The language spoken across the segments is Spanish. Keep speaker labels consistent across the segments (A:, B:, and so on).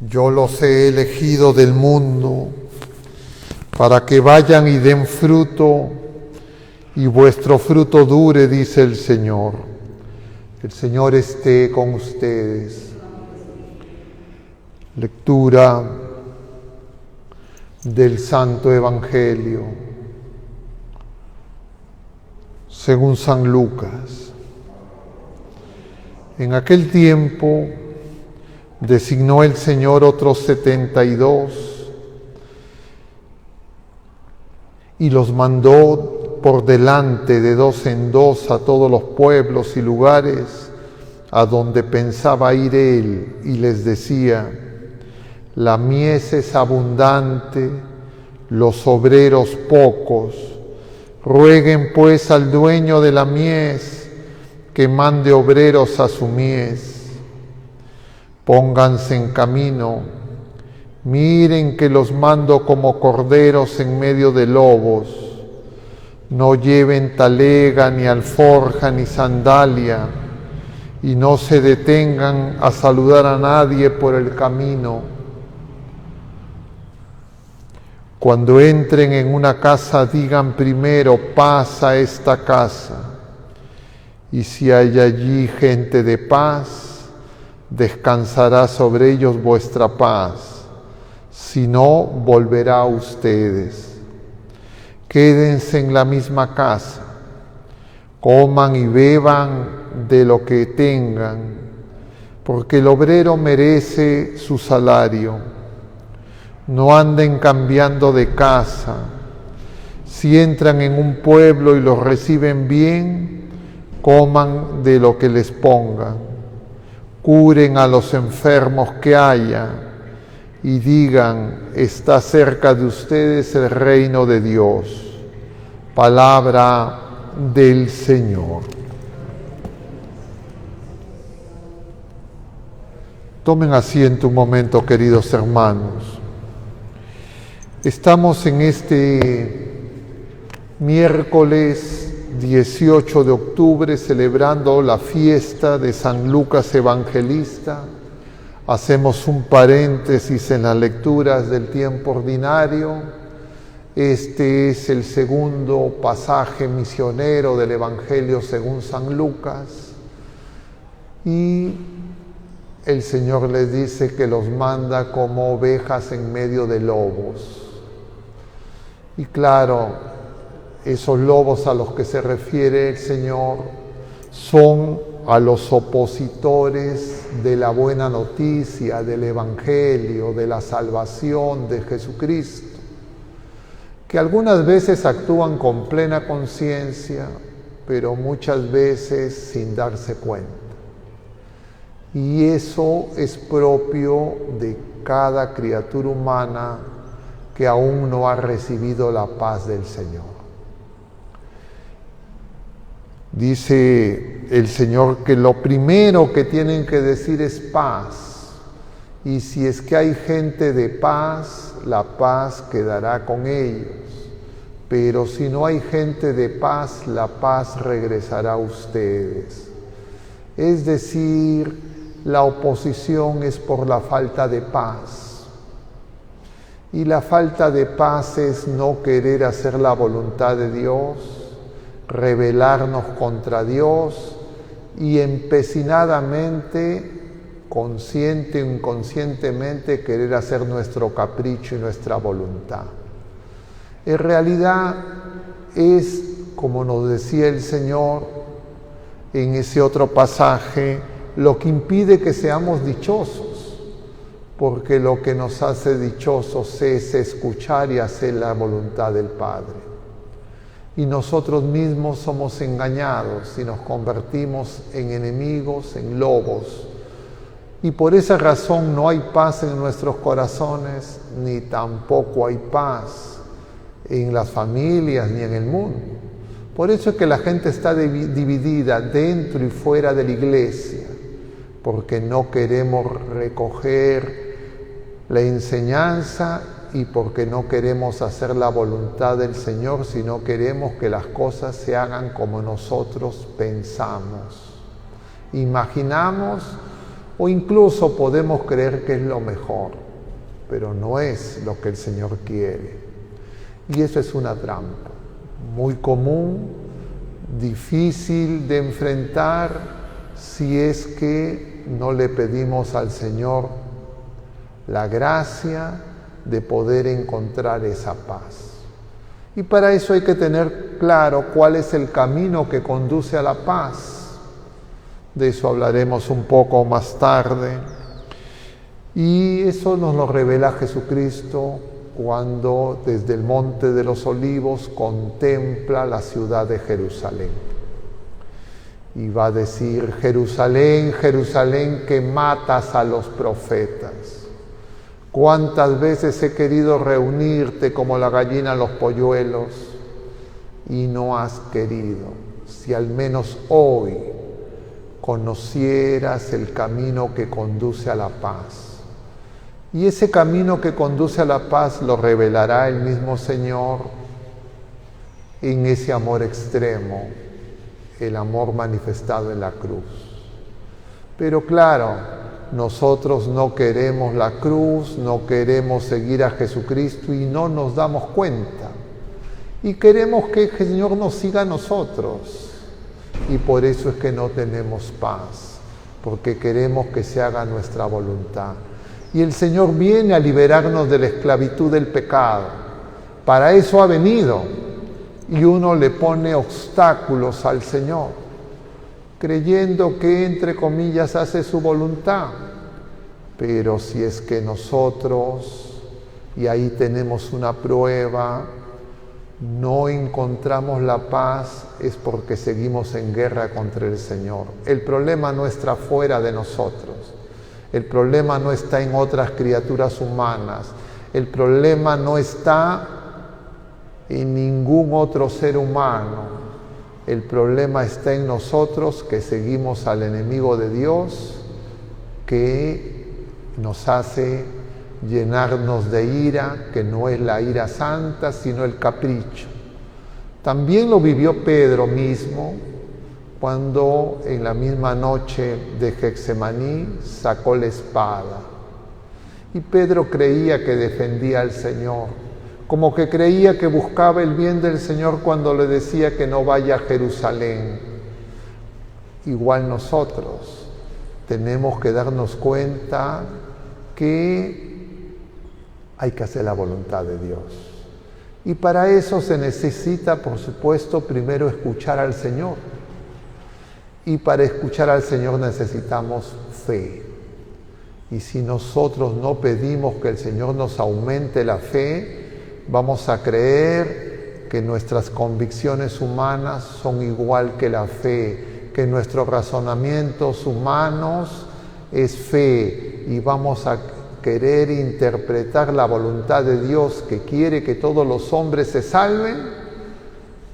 A: Yo los he elegido del mundo para que vayan y den fruto, y vuestro fruto dure, dice el Señor. El Señor esté con ustedes. Lectura del Santo Evangelio según San Lucas. En aquel tiempo designó el Señor otros 72 y los mandó por delante de 2 en 2 a todos los pueblos y lugares a donde pensaba ir él, y les decía: la mies es abundante, los obreros pocos. Rueguen pues al dueño de la mies que mande obreros a su mies. Pónganse en camino, miren que los mando como corderos en medio de lobos. No lleven talega, ni alforja, ni sandalia, y no se detengan a saludar a nadie por el camino. Cuando entren en una casa, digan primero: paz a esta casa. Y si hay allí gente de paz, descansará sobre ellos vuestra paz, si no, volverá a ustedes. Quédense en la misma casa, coman y beban de lo que tengan, porque el obrero merece su salario. No anden cambiando de casa. Si entran en un pueblo y los reciben bien, coman de lo que les pongan. Curen a los enfermos que haya y digan: está cerca de ustedes el reino de Dios. Palabra del Señor. Tomen asiento un momento, queridos hermanos. Estamos en este miércoles 18 de octubre celebrando la fiesta de San Lucas Evangelista. Hacemos un paréntesis en las lecturas del tiempo ordinario. Este es el segundo pasaje misionero del Evangelio según San Lucas. Y el Señor les dice que los manda como ovejas en medio de lobos. Y claro, esos lobos a los que se refiere el Señor son a los opositores de la buena noticia, del Evangelio, de la salvación de Jesucristo, que algunas veces actúan con plena conciencia, pero muchas veces sin darse cuenta. Y eso es propio de cada criatura humana que aún no ha recibido la paz del Señor. Dice el Señor que lo primero que tienen que decir es paz. Y si es que hay gente de paz, la paz quedará con ellos. Pero si no hay gente de paz, la paz regresará a ustedes. Es decir, la oposición es por la falta de paz. Y la falta de paz es no querer hacer la voluntad de Dios, rebelarnos contra Dios y empecinadamente, consciente o inconscientemente, querer hacer nuestro capricho y nuestra voluntad. En realidad es, como nos decía el Señor en ese otro pasaje, lo que impide que seamos dichosos, porque lo que nos hace dichosos es escuchar y hacer la voluntad del Padre. Y nosotros mismos somos engañados y nos convertimos en enemigos, en lobos. Y por esa razón no hay paz en nuestros corazones, ni tampoco hay paz en las familias ni en el mundo. Por eso es que la gente está dividida dentro y fuera de la iglesia, porque no queremos recoger la enseñanza y porque no queremos hacer la voluntad del Señor, sino queremos que las cosas se hagan como nosotros pensamos. Imaginamos o incluso podemos creer que es lo mejor, pero no es lo que el Señor quiere. Y eso es una trampa muy común, difícil de enfrentar si es que no le pedimos al Señor la gracia de poder encontrar esa paz. Y para eso hay que tener claro cuál es el camino que conduce a la paz. De eso hablaremos un poco más tarde. Y eso nos lo revela Jesucristo cuando desde el Monte de los Olivos contempla la ciudad de Jerusalén. Y va a decir: Jerusalén, Jerusalén, que matas a los profetas. Cuántas veces he querido reunirte como la gallina a los polluelos y no has querido. Si al menos hoy conocieras el camino que conduce a la paz. Y ese camino que conduce a la paz lo revelará el mismo Señor en ese amor extremo, el amor manifestado en la cruz. Pero claro, nosotros no queremos la cruz, no queremos seguir a Jesucristo y no nos damos cuenta. Y queremos que el Señor nos siga a nosotros. Y por eso es que no tenemos paz, porque queremos que se haga nuestra voluntad. Y el Señor viene a liberarnos de la esclavitud del pecado. Para eso ha venido. Y uno le pone obstáculos al Señor, creyendo que, entre comillas, hace su voluntad. Pero si es que nosotros, y ahí tenemos una prueba, no encontramos la paz, es porque seguimos en guerra contra el Señor. El problema no está fuera de nosotros. El problema no está en otras criaturas humanas. El problema no está en ningún otro ser humano. El problema está en nosotros, que seguimos al enemigo de Dios, que nos hace llenarnos de ira, que no es la ira santa, sino el capricho. También lo vivió Pedro mismo, cuando en la misma noche de Getsemaní sacó la espada. Y Pedro creía que defendía al Señor, como que creía que buscaba el bien del Señor cuando le decía que no vaya a Jerusalén. Igual nosotros tenemos que darnos cuenta que hay que hacer la voluntad de Dios. Y para eso se necesita, por supuesto, primero escuchar al Señor. Y para escuchar al Señor necesitamos fe. Y si nosotros no pedimos que el Señor nos aumente la fe, vamos a creer que nuestras convicciones humanas son igual que la fe, que nuestros razonamientos humanos es fe, y vamos a querer interpretar la voluntad de Dios, que quiere que todos los hombres se salven,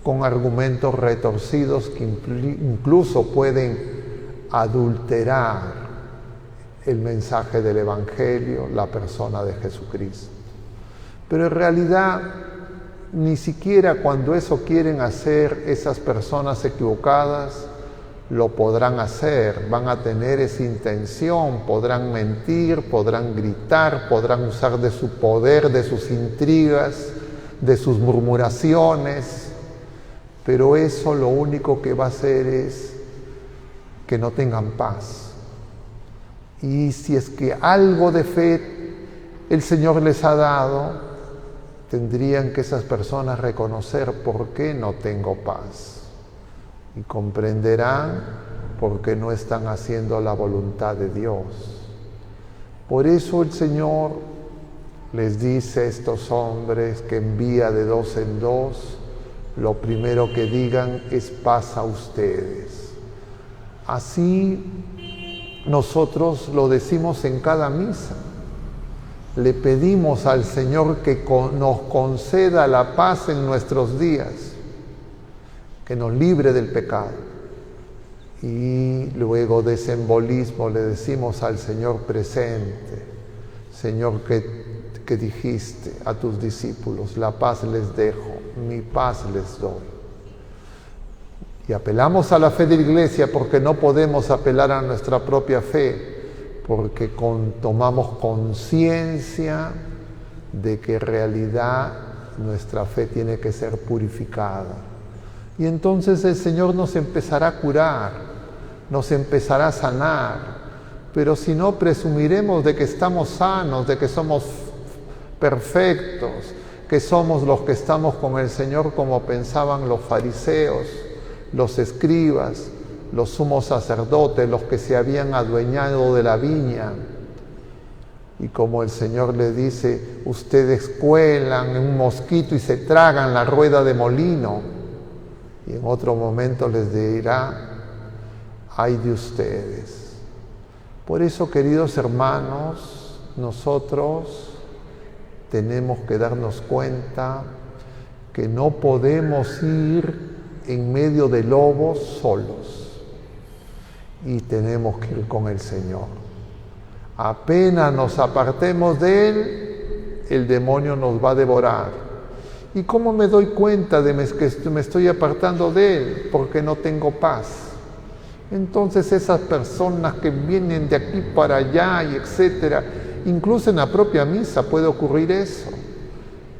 A: con argumentos retorcidos que incluso pueden adulterar el mensaje del Evangelio, la persona de Jesucristo. Pero en realidad, ni siquiera cuando eso quieren hacer esas personas equivocadas, lo podrán hacer. Van a tener esa intención, podrán mentir, podrán gritar, podrán usar de su poder, de sus intrigas, de sus murmuraciones. Pero eso lo único que va a hacer es que no tengan paz. Y si es que algo de fe el Señor les ha dado, tendrían que esas personas reconocer por qué no tengo paz. Y comprenderán por qué no están haciendo la voluntad de Dios. Por eso el Señor les dice a estos hombres que envía de dos en dos, lo primero que digan es paz a ustedes. Así nosotros lo decimos en cada misa. Le pedimos al Señor que nos conceda la paz en nuestros días, que nos libre del pecado. Y luego de ese embolismo le decimos al Señor presente: Señor, que dijiste a tus discípulos, la paz les dejo, mi paz les doy. Y apelamos a la fe de la Iglesia, porque no podemos apelar a nuestra propia fe, porque tomamos conciencia de que en realidad nuestra fe tiene que ser purificada. Y entonces el Señor nos empezará a curar, nos empezará a sanar, pero si no presumiremos de que estamos sanos, de que somos perfectos, que somos los que estamos con el Señor como pensaban los fariseos, los escribas, los sumos sacerdotes, los que se habían adueñado de la viña. Y como el Señor les dice, ustedes cuelan un mosquito y se tragan la rueda de molino. Y en otro momento les dirá, ay de ustedes. Por eso, queridos hermanos, nosotros tenemos que darnos cuenta que no podemos ir en medio de lobos solos. Y tenemos que ir con el Señor. Apenas nos apartemos de Él, el demonio nos va a devorar. ¿Y cómo me doy cuenta de que me estoy apartando de Él? Porque no tengo paz. Entonces esas personas que vienen de aquí para allá y etcétera, incluso en la propia misa puede ocurrir eso.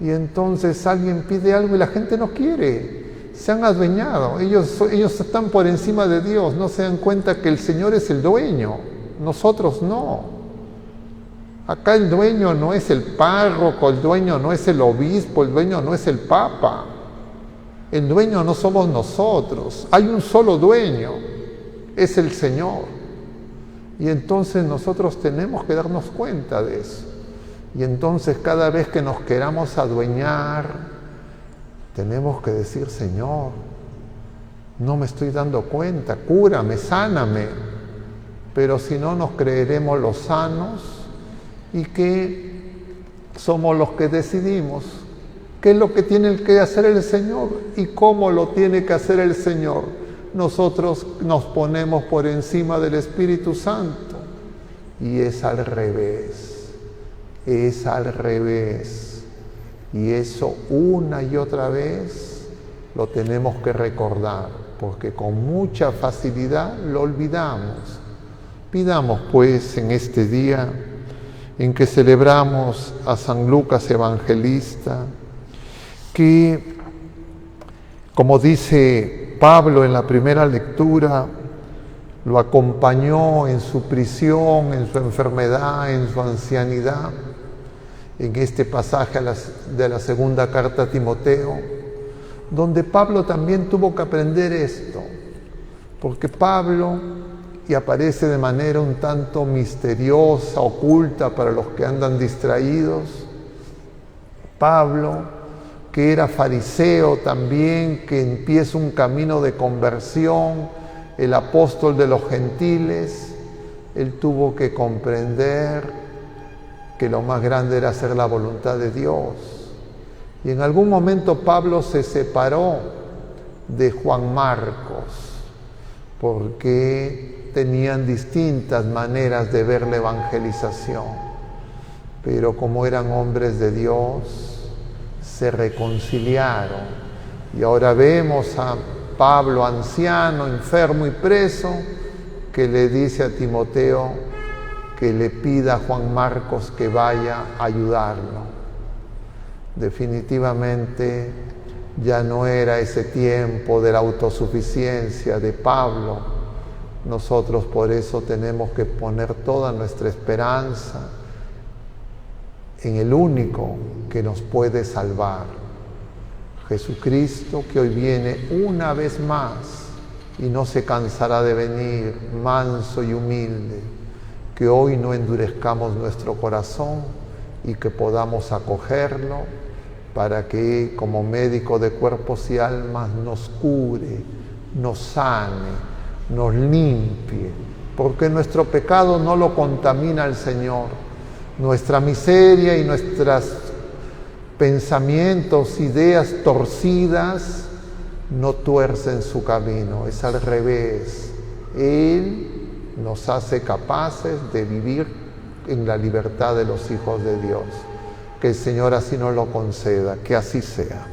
A: Y entonces alguien pide algo y la gente no quiere. Se han adueñado, ellos están por encima de Dios, no se dan cuenta que el Señor es el dueño, nosotros no. Acá el dueño no es el párroco, el dueño no es el obispo, el dueño no es el papa, el dueño no somos nosotros, hay un solo dueño, es el Señor. Y entonces nosotros tenemos que darnos cuenta de eso. Y entonces cada vez que nos queramos adueñar, tenemos que decir, Señor, no me estoy dando cuenta, cúrame, sáname. Pero si no, nos creeremos los sanos y que somos los que decidimos qué es lo que tiene que hacer el Señor y cómo lo tiene que hacer el Señor. Nosotros nos ponemos por encima del Espíritu Santo y es al revés, es al revés. Y eso una y otra vez lo tenemos que recordar, porque con mucha facilidad lo olvidamos. Pidamos pues en este día en que celebramos a San Lucas Evangelista, que, como dice Pablo en la primera lectura, lo acompañó en su prisión, en su enfermedad, en su ancianidad. En este pasaje de la segunda carta a Timoteo, donde Pablo también tuvo que aprender esto, porque Pablo, y aparece de manera un tanto misteriosa, oculta para los que andan distraídos, Pablo, que era fariseo también, que empieza un camino de conversión, el apóstol de los gentiles, él tuvo que comprender que lo más grande era hacer la voluntad de Dios. Y en algún momento Pablo se separó de Juan Marcos, porque tenían distintas maneras de ver la evangelización. Pero como eran hombres de Dios, se reconciliaron. Y ahora vemos a Pablo anciano, enfermo y preso, que le dice a Timoteo que le pida a Juan Marcos que vaya a ayudarlo. Definitivamente ya no era ese tiempo de la autosuficiencia de Pablo. Nosotros por eso tenemos que poner toda nuestra esperanza en el único que nos puede salvar, Jesucristo, que hoy viene una vez más y no se cansará de venir, manso y humilde. Que hoy no endurezcamos nuestro corazón y que podamos acogerlo para que como médico de cuerpos y almas nos cure, nos sane, nos limpie, porque nuestro pecado no lo contamina al Señor. Nuestra miseria y nuestros pensamientos, ideas torcidas no tuercen su camino, es al revés. Él nos hace capaces de vivir en la libertad de los hijos de Dios. Que el Señor así nos lo conceda, que así sea.